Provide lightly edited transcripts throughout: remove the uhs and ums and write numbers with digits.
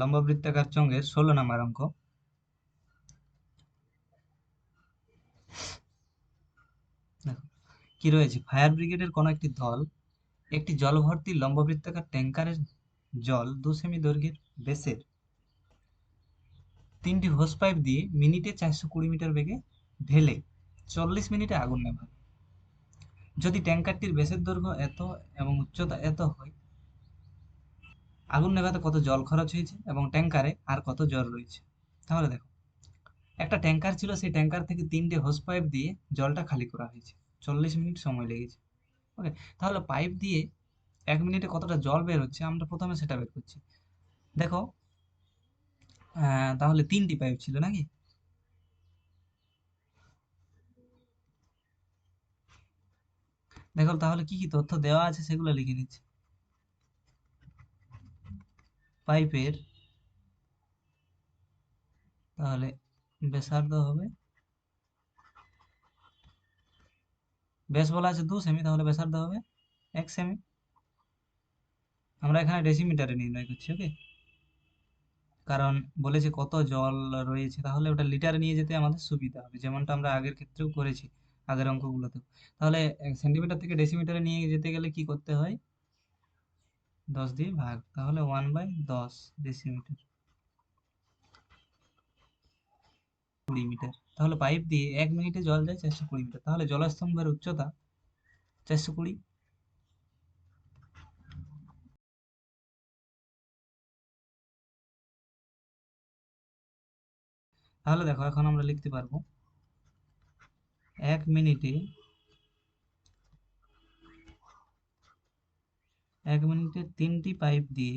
লম্ব বৃত্তাকার চোঙের 16 নম্বর অঙ্ক। দেখো কি রয়েছে, ফায়ার ব্রিগেডের কোনো একটি দল একটি জল ভর্তি লম্ব বৃত্তাকার ট্যাঙ্কারের জল 2 সেমি দৈর্ঘ্যের বেসের 3টি হোস পাইপ দিয়ে মিনিটে 420 মিটার বেগে ঢেলে 40 মিনিটে আগুন নেভাবে। যদি ট্যাঙ্কারটির বেসের দৈর্ঘ্য এত এবং উচ্চতা এত হয়, আগুন নেভাতে কত জল খরচ হয়েছে এবং ট্যাঙ্কারে আর কত জল রয়েছে। তাহলে দেখো, একটা ট্যাঙ্কার ছিল, সেই ট্যাঙ্কার থেকে 3টে হোস পাইপ দিয়ে জলটা খালি করা হয়েছে, 40 মিনিট সময় লেগেছে। ওকে, তাহলে পাইপ দিয়ে 1 মিনিটে কতটা জল বের হচ্ছে আমরা প্রথমে সেটা বের করছি। দেখো, তাহলে 3টি পাইপ ছিল নাকি? দেখো তাহলে কি কি তথ্য দেওয়া আছে সেগুলো লিখে নিচ্ছি। পাইপের তাহলে ব্যাসার্ধ হবে, ব্যাস বলা আছে 2 সেমি, তাহলে ব্যাসার্ধ হবে 1 সেমি। আমরা এখানে ডেসিমিটারে নির্ণয় করছি। ওকে, কারণ বলেছে কত জল রয়েছে, তাহলে ওটা লিটারে নিয়ে যেতে আমাদের সুবিধা হবে, যেমনটা আমরা আগের ক্ষেত্রেও করেছি, আগের অঙ্কগুলোতে। তাহলে সেন্টিমিটার থেকে ডেসিমিটারে নিয়ে যেতে গেলে কি করতে হয়? 10 দিয়ে ভাগ, তাহলে 1/10 ডেসিমিটার 20 মিটার। তাহলে পাইপ দিয়ে 1 মিনিটে জল যায় 420 মিটার, তাহলে জলস্তম্ভের উচ্চতা 420। তাহলে দেখো, এখন আমরা লিখতে পারবো 1 মিনিটে 3টি পাইপ দিয়ে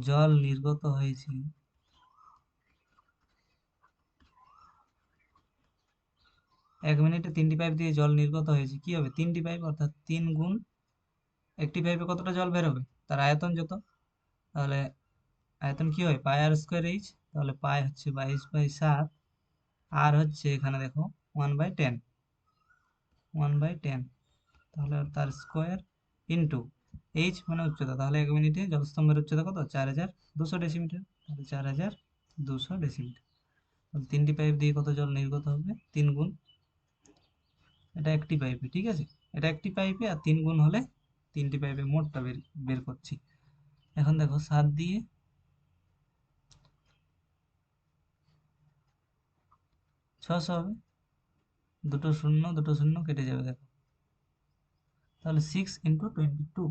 জল নির্গত হয়েছে 1 মিনিটে 3টি পাইপ দিয়ে জল নির্গত হয়েছে, কি হবে 3টি পাইপ অর্থাৎ 3 গুণ একটি পাইপে কতটা জল বের হবে, তার আয়তন যত। তাহলে আয়তন কি হয়, পাই আর স্কোয়ার এইচ। তাহলে পাই হচ্ছে 22/7, আর হচ্ছে এখানে দেখো 1/10, 1/10, তাহলে তার স্কোয়ার ইন্টু এইচ মানে উচ্চতা। তাহলে 1 মিনিটে জলস্তম্ভের উচ্চতা কত, 4200 ডেসিমিটার। তাহলে 4200 ডেসিমিটার। তাহলে 3টি পাইপ দিয়ে কত জল নির্গত হবে, 3 গুণ, এটা একটি পাইপে, ঠিক আছে, এটা একটি পাইপে, আর 3 গুণ হলে 3টি পাইপে মোটটা বের বের করছি। এখন দেখো 7 দিয়ে 600 হবে, দুটো শূন্য দুটো শূন্য কেটে যাবে দেখো, তাহলে 6 × 22,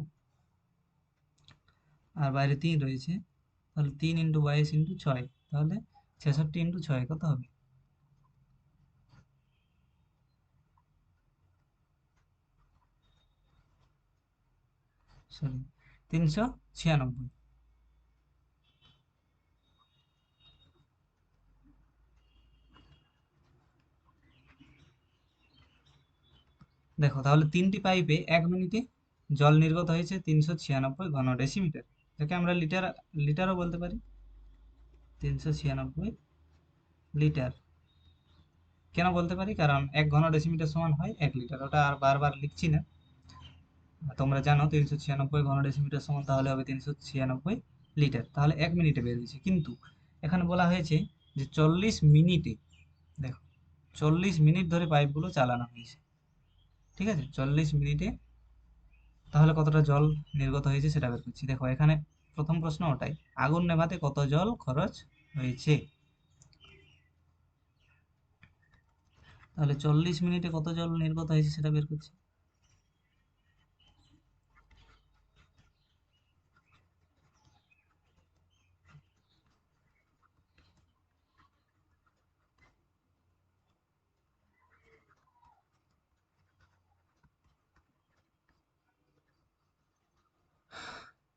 আর বাইরে 3 রয়েছে, তাহলে 3 × 22 × 6, তাহলে 66 × 6 কত হবে, সরি 396। দেখো তাহলে 3টি পাইপে 1 মিনিটে জল নির্গত হয়েছে 396 ঘন ডেসিমিটার, যাকে আমরা লিটারও বলতে পারি, 396 লিটার। কেন বলতে পারি, কারণ 1 ঘন ডেসিমিটার সমান হয় 1 লিটার। ওটা আর বারবার লিখছি না, তোমরা জানো 396 ঘন ডেসিমিটার সমান তাহলে হবে 396 লিটার। তাহলে 1 মিনিটে বের হয়েছে, কিন্তু এখানে বলা হয়েছে যে 40 মিনিটে। দেখো 40 মিনিট ধরে পাইপগুলো চালানো হয়েছে, ঠিক আছে, 40 মিনিটে তাহলে কতটা জল নির্গত হয়েছে সেটা বের করছি। দেখো এখানে প্রথম প্রশ্ন ওটাই, আগুন নেভাতে কত জল খরচ হয়েছে। তাহলে 40 মিনিটে কত জল নির্গত হয়েছে সেটা বের করছি।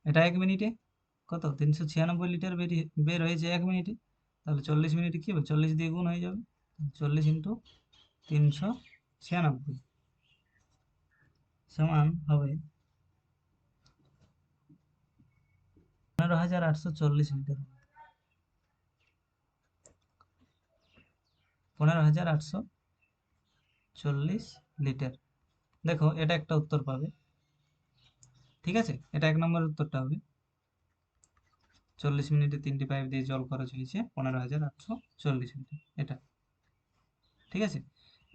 এটা 1 মিনিটে কত, 396 লিটার বের হয়েছে 1 মিনিটে। তাহলে 40 মিনিটে কি হবে, 40 দিয়ে গুণ হয়ে যাবে, 40 × 396 সমান হবে 15,840 লিটার, 15,840 লিটার। দেখো এটা একটা উত্তর পাবে। ঠিক আছে, এটা 1 নম্বরের উত্তরটা হবে। 40 মিনিটে 3টি পাইপ দিয়ে জল খরচ হয়েছে 15,840 লিটার, এটা। ঠিক আছে,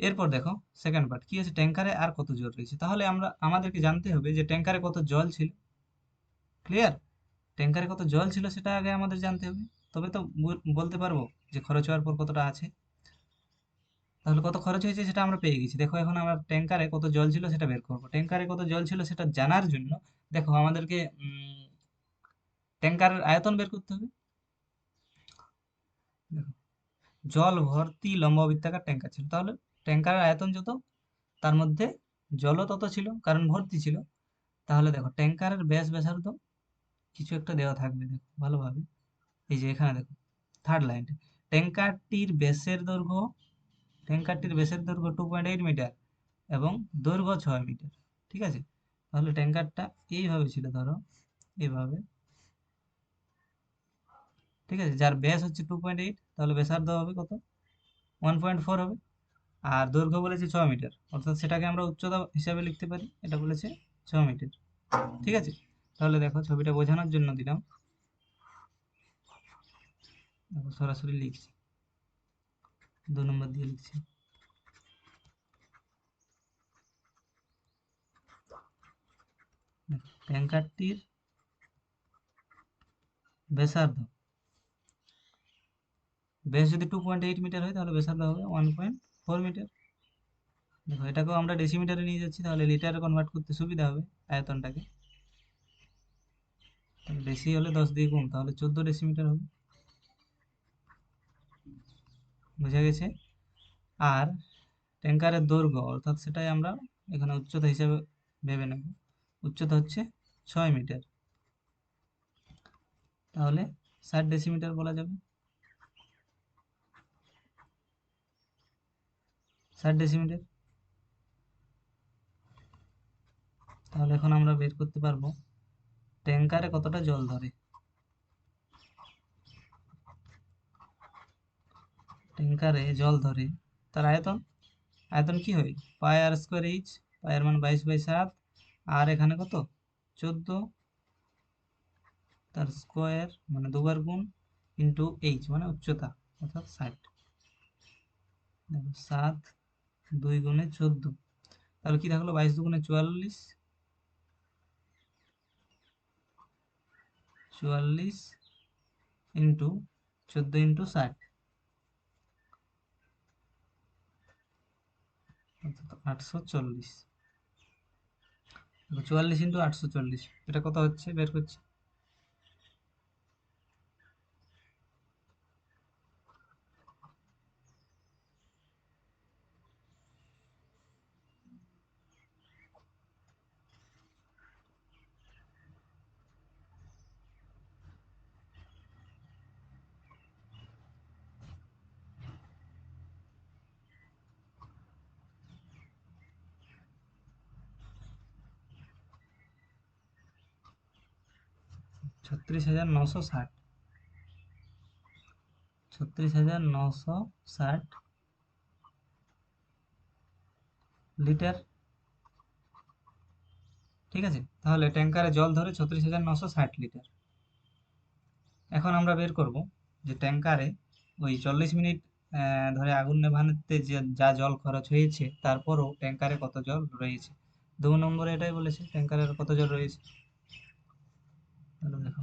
এরপর দেখো সেকেন্ড পার্ট কি আছে, ট্যাঙ্কারে আর কত জল রয়েছে। তাহলে আমাদেরকে জানতে হবে যে ট্যাঙ্কারে কত জল ছিল। ক্লিয়ার? ট্যাঙ্কারে কত জল ছিল সেটা আগে আমাদের জানতে হবে, তবে তো বলতে পারবো যে খরচ হওয়ার পর কতটা আছে। তাহলে কত খরচ হয়েছে সেটা আমরা পেয়ে গেছি। দেখো এখন আমরা ট্যাঙ্কারে কত জল ছিল সেটা বের করবো। ট্যাঙ্কারে কত জল ছিল সেটা জানার জন্য দেখো আমাদেরকে ট্যাঙ্কারের আয়তন বের করতে হবে। দেখো, জল ভর্তি লম্বা বৃত্তাকার ট্যাঙ্কার ছিল, তাহলে ট্যাঙ্কারের আয়তন যত তার মধ্যে জলও তত ছিল কারণ ভর্তি ছিল। তাহলে দেখো ট্যাঙ্কারের ব্যাসার্ধ কিছু একটা দেওয়া থাকবে, দেখো ভালোভাবে। এই যে এখানে দেখো থার্ড লাইন, ট্যাঙ্কারটির ব্যাসের দৈর্ঘ্য ট্যাঙ্কারটির ব্যাসের দৈর্ঘ্য 2.8 মিটার এবং দৈর্ঘ্য 6 মিটার। ঠিক আছে, তাহলে ট্যাঙ্কারটা এইভাবে ছিল, ধরো এইভাবে। ঠিক আছে, যার ব্যাস হচ্ছে 2.8, তাহলে ব্যাসার্ধ হবে কত, 1.4 হবে। আর দৈর্ঘ্য বলেছে 6 মিটার, অর্থাৎ সেটাকে আমরা উচ্চতা হিসাবে লিখতে পারি, এটা বলেছে 6 মিটার। ঠিক আছে, তাহলে দেখো ছবিটা বোঝানোর জন্য দিলাম, দেখো সরাসরি লিখছি, 2 নম্বর দিয়ে লিখছি। ট্যাঙ্কারটির ব্যাসার্ধ, ব্যাস যদি 2.8 মিটার হয় তাহলে ব্যাসার্ধ হবে 1.4 মিটার। দেখো এটাকেও আমরা ডেসিমিটারে নিয়ে যাচ্ছি, তাহলে লিটারে কনভার্ট করতে সুবিধা হবে আয়তনটাকে। বেশি হলে 10 দিয়ে গুণ, তাহলে 14 ডেসিমিটার হবে। বোঝা গেছে? আর ট্যাঙ্কারের দৈর্ঘ্য, অর্থাৎ সেটাই আমরা এখানে উচ্চতা হিসেবে ভেবে নেব। উচ্চতা হচ্ছে 6 মিটার, তাহলে 60 ডেসিমিটার বলা যাবে। 60 ডেসিমিটার। তাহলে এখন আমরা বের করতে পারবো ট্যাঙ্কারে কতটা জল ধরে। ট্যাঙ্কারে জল ধরে তার আয়তন, আয়তন কি হয়, পাই আর স্কোয়ার এইচ, পায়ের মান 22/7, আর এখানে কত 14, তার স্কোয়ার মানে দুবার গুণ, ইন্টু এইচ মানে উচ্চতা অর্থাৎ 60। দেখো 7 2 গুণে 14, তাহলে কি থাকলো 22 দুগুণে 44, 44 ইন্টু 14 ইন্টু 60 অর্থাৎ 840। 44 ইন্টু 840 এটা কত হচ্ছে বের করছি। ছত্রিশ হাজার নশো ষাট 36,960 লিটার। ঠিক আছে, তাহলে ট্যাঙ্কারে জল ধরে 36,960 লিটার। এখন আমরা বের করব যে ট্যাঙ্কারে ওই 40 মিনিট ধরে আগুন নেভানোতে যে যা জল খরচ হয়েছে তারপরও ট্যাঙ্কারে কত জল রয়েছে। 2 নম্বরে এটাই বলেছে ট্যাঙ্কারের কত জল রয়েছে। তাহলে দেখো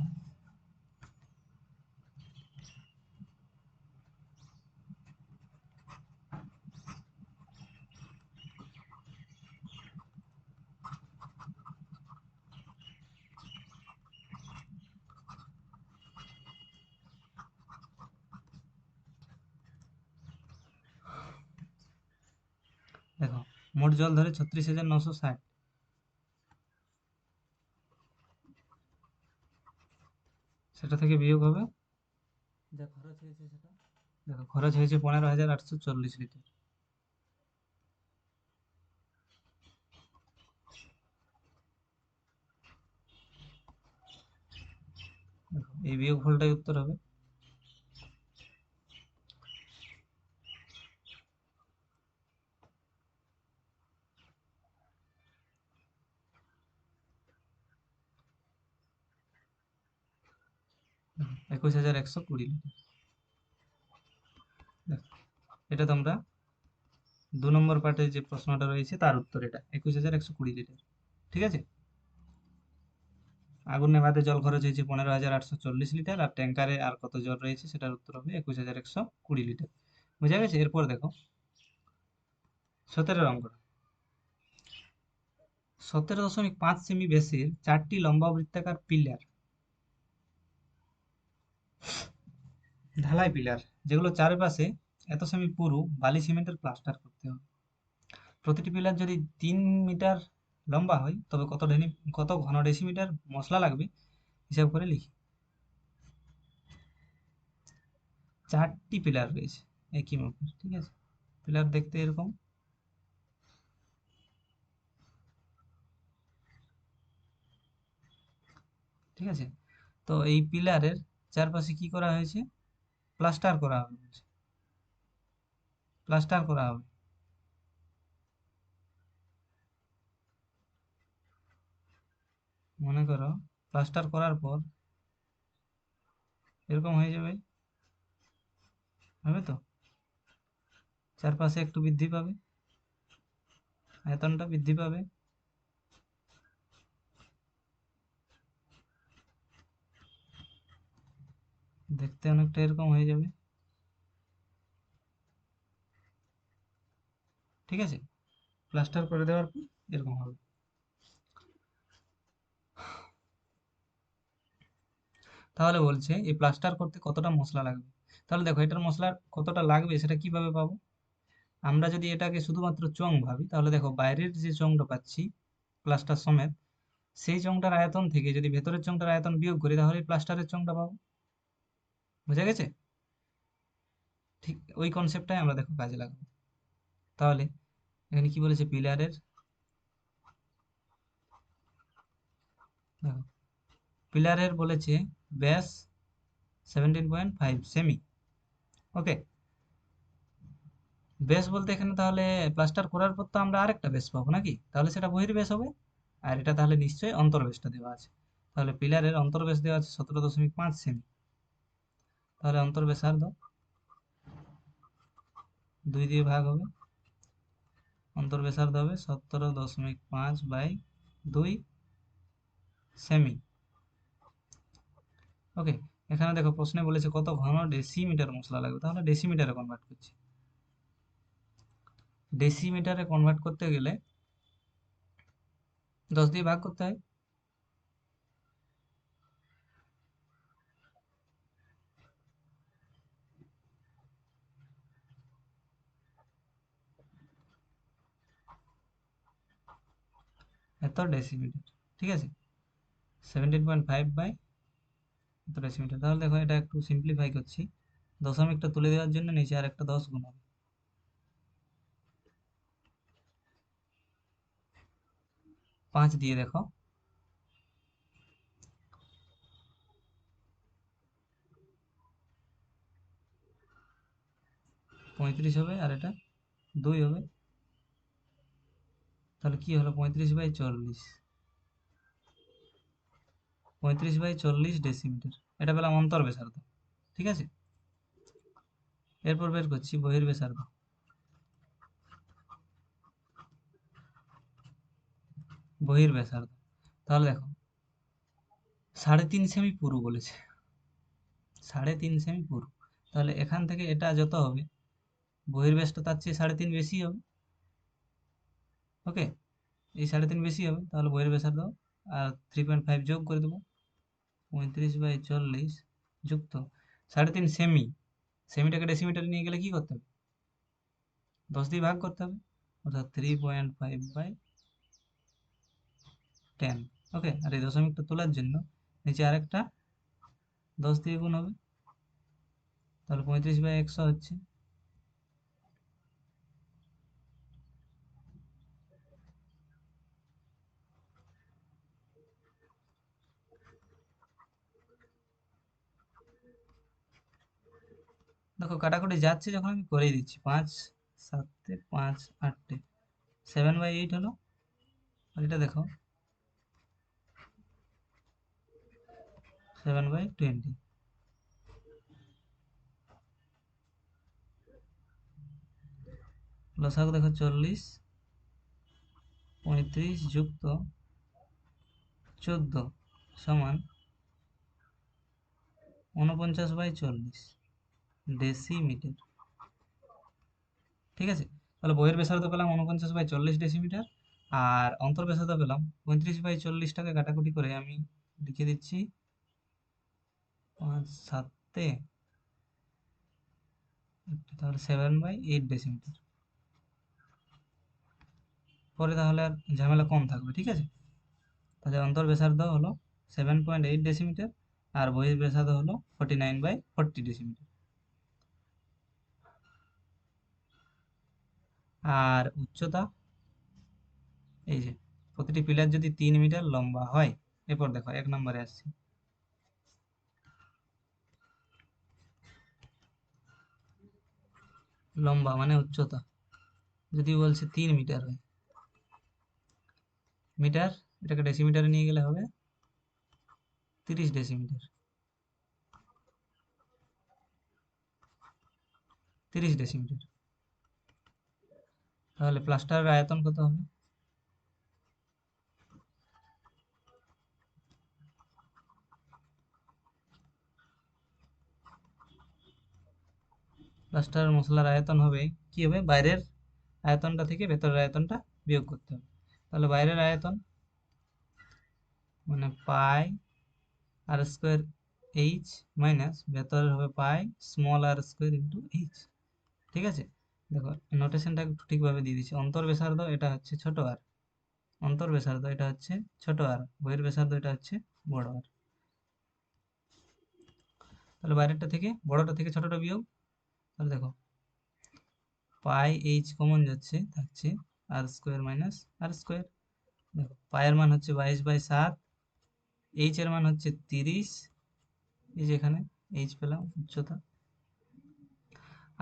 দেখো মোট জল ধরে 36,960, সেটা থেকে বিয়োগ হবে যা খরচ হয়েছে সেটা। দেখো খরচ হয়েছে 15,840 লিটার। দেখো এই বিয়োগ ফলটাই উত্তর হবে। 21,120 লিটার। দেখো, এটা তোমরা 2 নম্বর পার্টে যে প্রশ্নটা রয়েছে তার উত্তর এটা 21,120 লিটার। ঠিক আছে। আগুন নেভাতে জল খরচ হয়েছে 15,840 লিটার, আর ট্যাঙ্কারে আর কত জল রয়েছে সেটার উত্তর হবে 21,120 লিটার। বুঝা গেছে? এরপর দেখো 17 অঙ্ক। 17.5 সেমি ব্যাসের 4টি লম্বা বৃত্তাকার পিলার, ঢালাই পিলার, যেগুলো চারপাশে এত সেমি পুরু বালি সিমেন্টের প্লাস্টার করতে হবে। প্রতিটি পিলার যদি 3 মিটার লম্বা হয় তবে কত ঘন ডেসিমিটার মশলা লাগবে হিসাব করে লিখি। 4টি পিলার রয়েছে একই মাপের, ঠিক আছে। পিলার দেখতে এরকম, ঠিক আছে। তো এই পিলারের চারপাশে কি করা হয়েছে? প্লাস্টার করা হবে বলছে। প্লাস্টার করা হবে। মনে করো প্লাস্টার করার পর এরকম হয়ে যাবে, হবে তো? চারপাশে একটু বৃদ্ধি পাবে, আয়তনটা বৃদ্ধি পাবে। দেখতে অনেকটা এরকম হয়ে যাবে, ঠিক আছে। প্লাস্টার করে দেওয়ার পর এরকম হবে। তাহলে বলছে এই প্লাস্টার করতে কতটা মশলা লাগবে। তাহলে দেখো এটার মশলা কতটা লাগবে সেটা কিভাবে পাবো? আমরা যদি এটাকে শুধুমাত্র চং ভাবি তাহলে দেখো বাইরের যে চংটা পাচ্ছি প্লাস্টার সমেত, সেই চংটার আয়তন থেকে যদি ভেতরের চংটার আয়তন বিয়োগ করি তাহলে প্লাস্টারের চংটা পাবো। বুঝা গেছে? ঠিক ওই কনসেপ্টটাই আমরা দেখো কাজে লাগাবো। তাহলে এখানে কি বলেছে? পিলারের, দেখো পিলারের বলেছে ব্যাস 17.5 সেমি। ওকে, বেস বলতে এখানে তাহলে প্লাস্টার করার পর তো আমরা আরেকটা বেস পাবো নাকি? তাহলে সেটা বহির্বেশ হবে। আর এটা তাহলে নিশ্চয়ই অন্তর্বেশটা দেওয়া আছে। তাহলে পিলারের অন্তর্বেশ দেওয়া আছে 17.5 সেমি। তাহলে অন্তর্বেশার্ধ 2 দিয়ে ভাগ হবে, অন্তর্বেশার্ধ হবে 17.5 বাই 2 সেমি। ওকে, এখানে দেখো প্রশ্নে বলেছে কত ঘন ডেসিমিটার মশলা লাগবে, তাহলে ডেসিমিটারে কনভার্ট করছি। ডেসিমিটারে কনভার্ট করতে গেলে 10 দিয়ে ভাগ করতে হয়। এত ডেসিমিটার, ঠিক আছে। 17.5 বাই এত ডেসিমিটার। তাহলে দেখো এটা একটু সিম্পলিফাই করছি, দশমিকটা তুলে দেওয়ার জন্য নিচে আর একটা 10 গুণ হবে। 5 দিয়ে দেখো, 35 হবে, আর এটা 2 হবে। তাহলে কি হলো? 35/40, 35/40 ডেসিমিটার। এটা পেলাম অন্তর্ব্যাসার্ধ, ঠিক আছে। এরপর বের করছি বহির্ব্যাসার্ধ। বহির্ব্যাসার্ধ তাহলে দেখো 3.5 সেমি পুরু বলেছে, 3.5 সেমি পুরু। তাহলে এখান থেকে এটা যত হবে বহির্ব্যাসটা তার চেয়ে 3.5 বেশি হবে। ওকে, এই 3.5 বেশি হবে, তাহলে বহির্ব্যাসার্ধ আর 3.5 যোগ করে দেবো। 35/40 যুক্ত 3.5 সেমি, সেমিটাকে ডেসিমিটারে নিয়ে গেলে কি করতে হবে? 10 দিয়ে ভাগ করতে হবে, অর্থাৎ 3.5/10। ওকে, আর এই দশমিকটা তোলার জন্য নিচে আরেকটা 10 দিয়ে গুণ হবে, তাহলে 35/100 হচ্ছে। দেখো কাটাকুটি যাচ্ছে যখন আমি করেই দিচ্ছি, 5 7 5 8 7/8 হলো। আর এটা দেখো 7/20, লসাগু দেখো 40, 35 যুক্ত 14 সমান 49/40 ডেসিমিটার। ঠিক আছে, তাহলে বইয়ের ব্যাসার্ধ পেলাম 49/40 ডেসিমিটার, আর অন্তর ব্যাসার্ধ পেলাম 35/40টাকে কাটাকুটি করে আমি লিখে দিচ্ছি 5 7 তাহলে 7/8 ডেসিমিটার। পরে তাহলে আর ঝামেলা কম থাকবে। ঠিক আছে, তাহলে অন্তর ব্যাসার্ধ হলো 7.8 ডেসিমিটার, আর বহির ব্যাসার্ধ হলো 49/40 ডেসিমিটার। আর উচ্চতা, এই যে প্রতিটি পিলার যদি 3 মিটার লম্বা হয়, এরপর দেখো 1 নম্বরে আসছি। লম্বা মানে উচ্চতা, যদি বলছে 3 মিটার হয়, মিটার এটাকে ডেসিমিটারে নিয়ে গেলে হবে 30 ডেসিমিটার। 30 ডেসিমিটার। তাহলে প্লাস্টারের আয়তন কত হবে? প্লাস্টার মশলার আয়তন হবে, কি হবে, বাইরের আয়তনটা থেকে ভেতরের আয়তনটা বিয়োগ করতে হবে। তাহলে বাইরের আয়তন মানে পাই আর স্কোয়ার এইচ মাইনাস ভেতরের হবে পাই স্মল আর স্কোয়ার ইন্টু এইচ। ঠিক আছে, দেখো নোটেশনটা একটু ঠিকভাবে দিয়ে দিচ্ছি। অন্তর ব্যাসার্ধ এটা হচ্ছে ছোট আর, অন্তর ব্যাসার্ধ এটা হচ্ছে ছোট আর, বহির ব্যাসার্ধ এটা হচ্ছে বড় আর। তাহলে বাইরেরটা থেকে বড়টা থেকে ছোটটা বিয়োগ, তাহলে দেখো পাই এইচ কমন যাচ্ছে, থাকছে আর স্কোয়ার মাইনাস আর স্কোয়ার। দেখো পায়ের মান হচ্ছে 22/7, এইচ এর মান হচ্ছে 30, এই যে এখানে এইচ পেলাম উচ্চতা।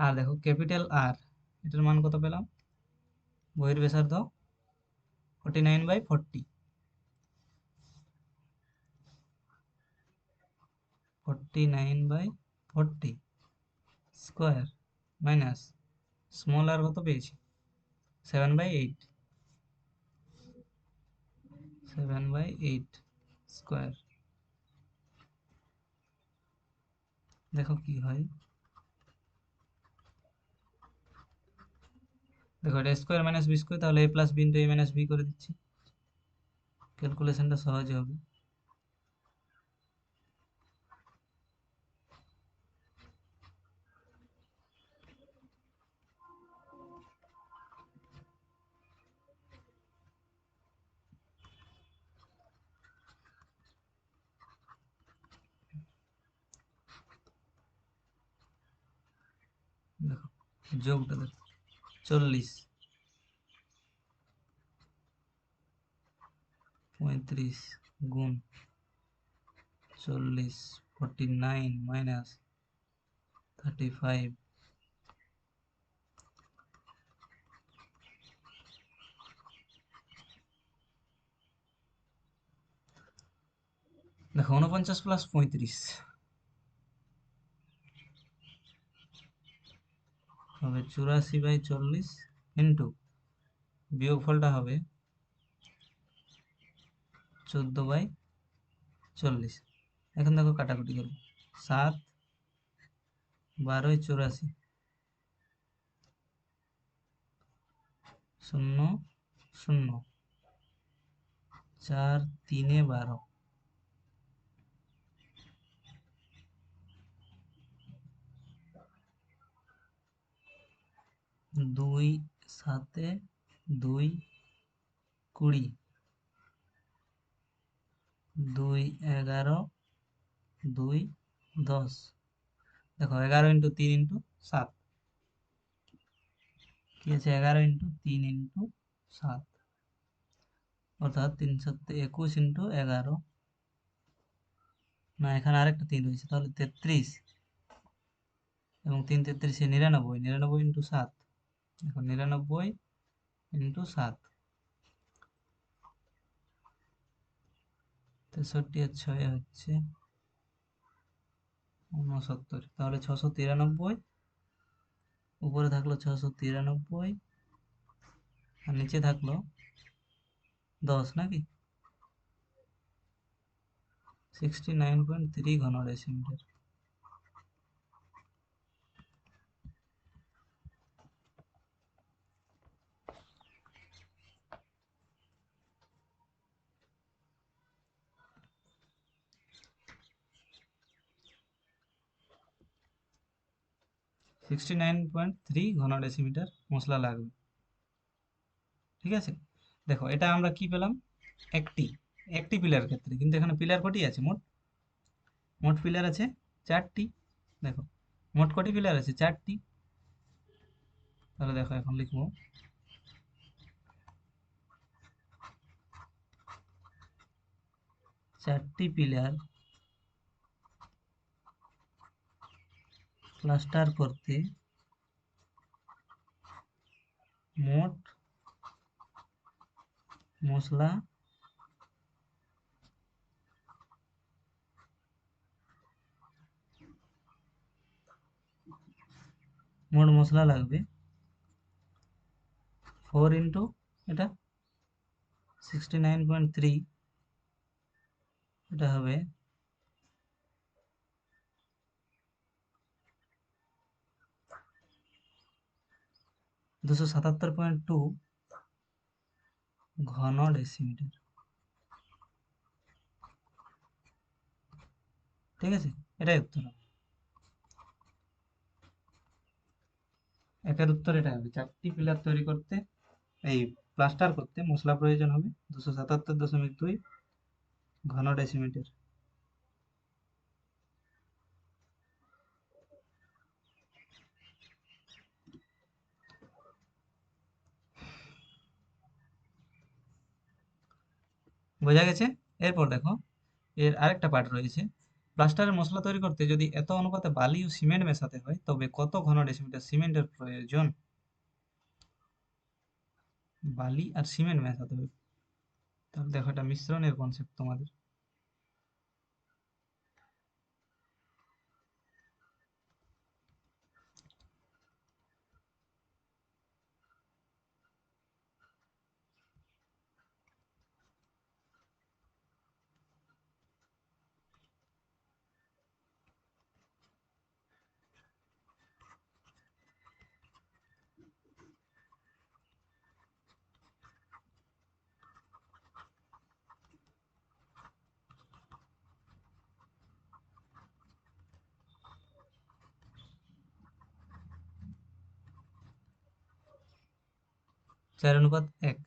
আর দেখো ক্যাপিটাল আর, এটার মান কত পেলাম, বহির ব্যাসার্ধ 49/40, 49/40 স্কোয়ার মাইনাস স্মল আর কত পেয়েছি, 7/8, 7/8 স্কোয়ার। দেখো কি হয়, দেখো এটা স্কোয়ার মাইনাস বি স্কোয়ার, তাহলে এ প্লাস বি ইন্টু এ মাইনাস বি করে দিচ্ছি, ক্যালকুলেশনটা সহজে হবে। দেখো যোগটা দেখো, 40, 35 গুণ 40, 49 মাইনাস 35, দেখো 49 প্লাস 35 হবে 84/40 ইন্টু বিয়োগফলটা হবে 14/40। এখন দেখো কাটাকুটি করবো, 7 12 84, 0 0, 4 3 12, 2 7 2 20, 2 11, 2 10। দেখো 11 ইন্টু 3 ইন্টু 7, কি আছে 11 ইন্টু 3 ইন্টু 7, অর্থাৎ 3 7 21 ইন্টু 11, না এখানে আরেকটা 3 রয়েছে, তাহলে 33, এবং 3 33 99, 99 ইন্টু 7, দেখো 99 ইন্টু 7, 63 আর 6 হচ্ছে 69, তাহলে 693, উপরে থাকলো 693, আর নিচে থাকলো 10 নাকি 69.3 ঘন ডেসিমিটার। ঘন ডেসিমিটার মশলা লাগবে। ঠিক আছে, দেখো এটা আমরা কি পেলাম, একটি একটি পিলার ক্ষেত্রে, কিন্তু এখানে পিলার কটি আছে, মোট মোট পিলার আছে 4টি। দেখো মোট কটি পিলার আছে, 4টি। তাহলে দেখো এখন লিখবো 4টি পিলার প্লাস্টার করতে মোট মশলা লাগবে 4 ইন্টু এটা 69.3, এটা হবে 277.2 ঘন ডেসিমিটার। ঠিক আছে, এটাই উত্তর হবে। একের উত্তর এটা হবে, 4টি পিলার তৈরি করতে, এই প্লাস্টার করতে মশলা প্রয়োজন হবে 277.2 ঘন ডেসিমিটার। বোঝা গেছে? এরপর দেখো এর আরেকটা পার্ট রয়েছে। প্লাস্টারের মশলা তৈরি করতে যদি এত অনুপাতে বালি ও সিমেন্ট মেশাতে হয় তবে কত ঘন ডেসিমিটার সিমেন্টের প্রয়োজন? বালি আর সিমেন্ট মেশাতে হবে। তাহলে দেখো এটা মিশ্রণের কনসেপ্ট তোমাদের। চার অনুপাত এক।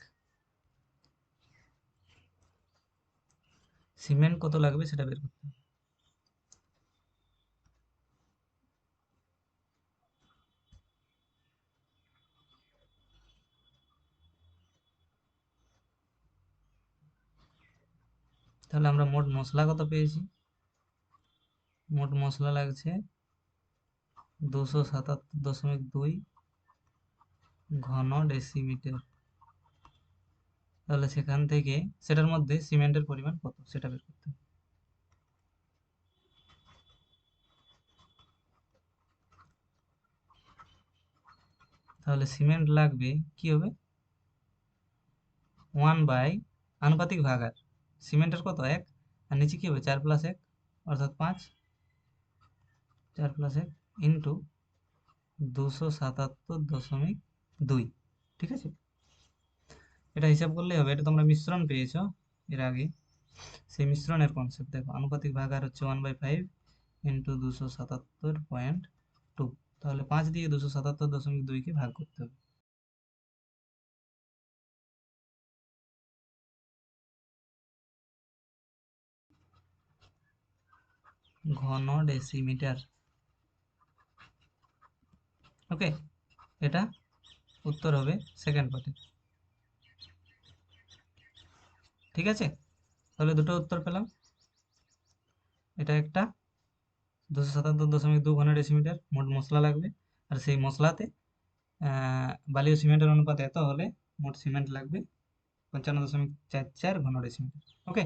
সিমেন্ট কত লাগবে সেটা বের করতে হবে। তাহলে আমরা মোট মশলা কত পেয়েছি, মোট মশলা লাগছে 277.2 ঘন ডেসিমিটার। তাহলে সেখান থেকে সেটার মধ্যে সিমেন্টের পরিমাণ কত সেটা বের করতে হবে। তাহলে সিমেন্ট লাগবে কি হবে, 1 বাই আনুপাতিক ভাগ, আর সিমেন্টের কত 1, আর নিচে কি হবে 4 প্লাস 1 অর্থাৎ 5, 4 প্লাস 1 ইন্টু 277.2। ঠিক আছে, এটা হিসাব করলেই হবে। এটা তোমরা মিশ্রণ পেয়েছো এর আগে, সেই মিশ্রণের কনসেপ্ট দেখো, আনুপাতিক ভাগ আর হচ্ছে 1/5 ইন্টু 277.2। তাহলে 5 দিয়ে 277.2 কে ভাগ করতে হবে। ঘন ডেসিমিটার। ওকে, এটা উত্তর হবে সেকেন্ড পার্টে। ঠিক আছে, তাহলে দুটো উত্তর পেলাম। এটা একটা 277.2 ঘন ডেসিমিটার মোট মশলা লাগবে, আর সেই মশলাতে বালি ও সিমেন্টের অনুপাত এত হলে মোট সিমেন্ট লাগবে 55.44 ঘন ডেসিমিটার। ওকে,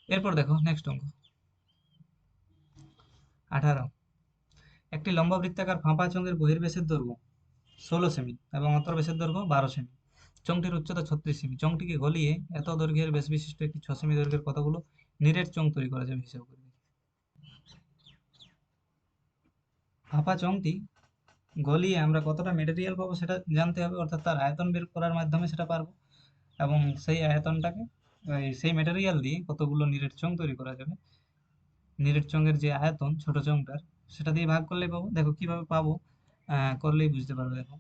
এরপর দেখো নেক্সট অঙ্ক 18। একটি লম্ব বৃত্তাকার ফাঁপা চোঙের বহির্ব্যাসের দৈর্ঘ্য 16 সেমি এবং অন্তর্ব্যাসের দৈর্ঘ্য 12 সেমি। চংটির উচ্চতা 36 সেমি। চংটিকে গলিয়ে এত দৈর্ঘ্যের ব্যাস বিশিষ্ট একটি 6 সেমি দৈর্ঘ্যের কতগুলো নিরেট চং তৈরি করা যাবে হিসাব করবে। ফাঁপা চংটি গলিয়ে আমরা কতটা মেটেরিয়াল পাবো সেটা জানতে হবে, অর্থাৎ তার আয়তন বের করার মাধ্যমে সেটা পারবো। এবং সেই আয়তনটাকে সেই মেটেরিয়াল দিয়ে কতগুলো নিরেট চং তৈরি করা যাবে, নিরেট চঙের যে আয়তন ছোট চংটার সেটা দিয়ে ভাগ করলেই পাবো। দেখো কিভাবে পাবো, করলেই বুঝতে পারবে। দেখো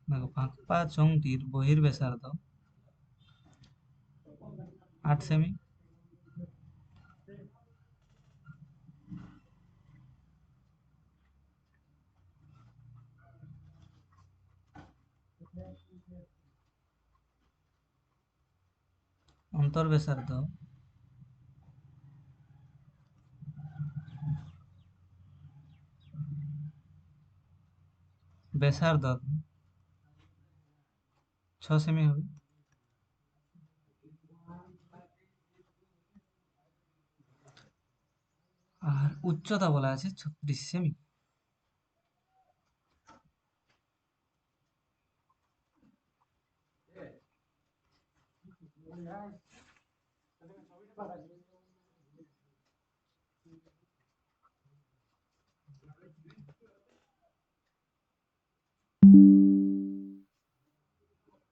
দেখো ফাঁপা চংটির বহির্ব্যাসার্ধ 8 সেমি, অন্তর্ব্যাসার্ধ 6 সেমি হবে। আর উচ্চতা বলা আছে 36 সেমি।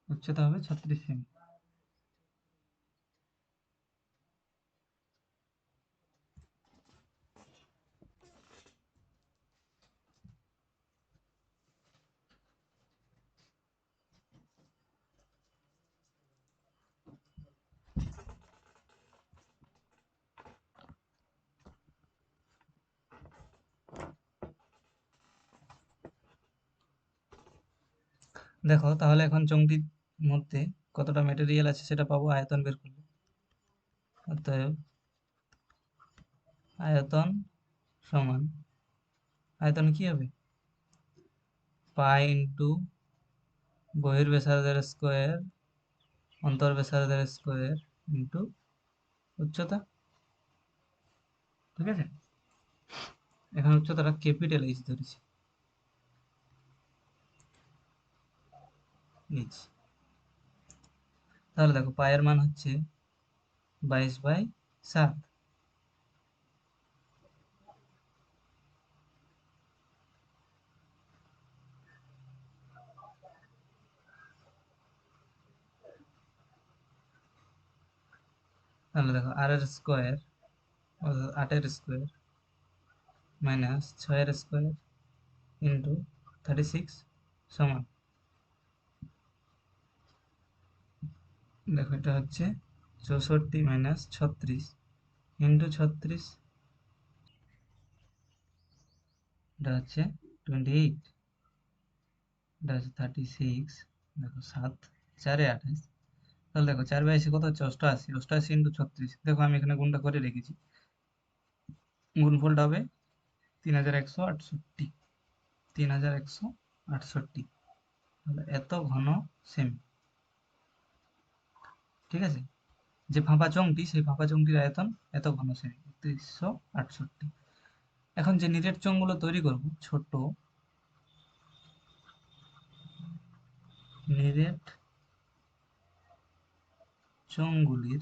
উচ্চতা হবে 36 সেমি। দেখো তাহলে এখন চংটির মধ্যে কতটা মেটেরিয়াল আছে সেটা পাবো আয়তন বের করলে। অতএব আয়তন সমান, আয়তন কি হবে, পাই ইন্টু বহির্ব্যাসার্ধের স্কোয়ার অন্তর্ব্যাসার্ধের স্কোয়ার ইন্টু উচ্চতা। ঠিক আছে, এখন উচ্চতাটা ক্যাপিটাল এইচ ধরেছি, এইচ। তাহলে দেখো পায়ের মান হচ্ছে 22/7। তাহলে দেখো আর এর স্কোয়ার, 8-এর স্কোয়ার মাইনাস 6-এর স্কোয়ার ইন্টু 36 সমান, দেখো এটা হচ্ছে 64 মাইনাস 36 ইন্টু 36, এটা হচ্ছে 28, এটা হচ্ছে 36। দেখো 7 4-এ 28। তাহলে দেখো 4/22 কত হচ্ছে 88, 88 ইন্টু 36। দেখো আমি এখানে গুণটা করে রেখেছি, গুণফলটা হবে 3168, 3168। তাহলে এত ঘন সেমি। ঠিক আছে, যে ফাঁপা চংটি সেই ফাঁপা চংটির আয়তন এত ঘন সেমি, 3168। এখন যে নিরেট চংগুলো তৈরি করব, ছোট নিরেট চংগুলির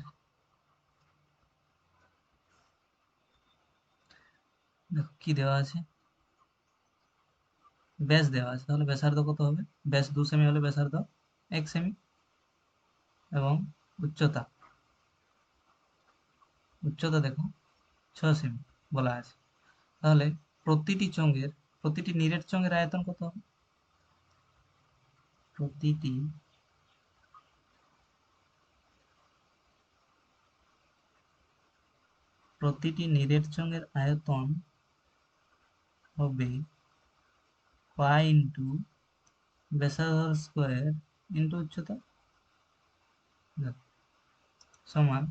দেখো কি দেওয়া আছে, ব্যাস দেওয়া আছে। তাহলে ব্যাসার্ধ কত হবে, ব্যাস 2 সেমি হলে ব্যাসার্ধ 1 সেমি। এবং উচ্চতা, উচ্চতা দেখো 6 সেমি বলা আছে। তাহলে প্রতিটি চোঙের, প্রতিটি নিরেট চোঙের আয়তন কত হবে, প্রতিটি প্রতিটি নিরেট চোঙের আয়তন হবে পাই ইন্টু ব্যাসার্ধ স্কোয়ার ইন্টু উচ্চতা, সমান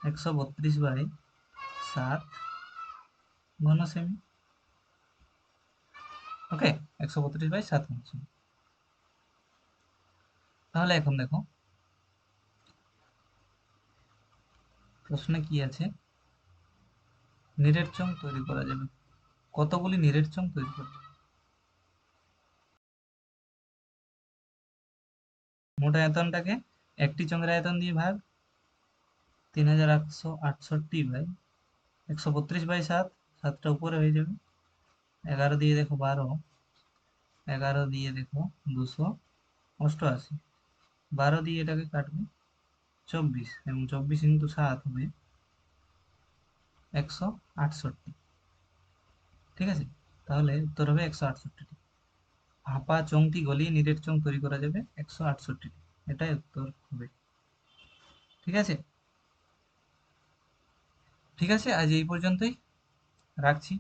132/7 ঘন সেমি। ওকে, 132/7 ঘন সেমি। তাহলে এখন দেখো প্রশ্নে কি আছে, নিরেট চোঙ তৈরি করা যাবে, কতগুলি নিরেট চোঙ তৈরি করা যাবে? মোট আয়তনটাকে একটি চোঙের আয়তন দিয়ে ভাগ 3868/132, 7টা উপরে হয়ে যাবে, 11 দিয়ে দেখো 12, 11 দিয়ে দেখো 288, 12 দিয়ে এটাকে কাটবে 24, এবং 24 × 7 হবে 168। ঠিক আছে, তাহলে উত্তর হবে 168টি। ফাঁপা চোঙটি গলিয়ে নিরেট চোঙ তৈরি করা যাবে 168টি, এটাই উত্তর হবে। ঠিক আছে, ঠিক আছে, আজ এই পর্যন্তই, রাখছি।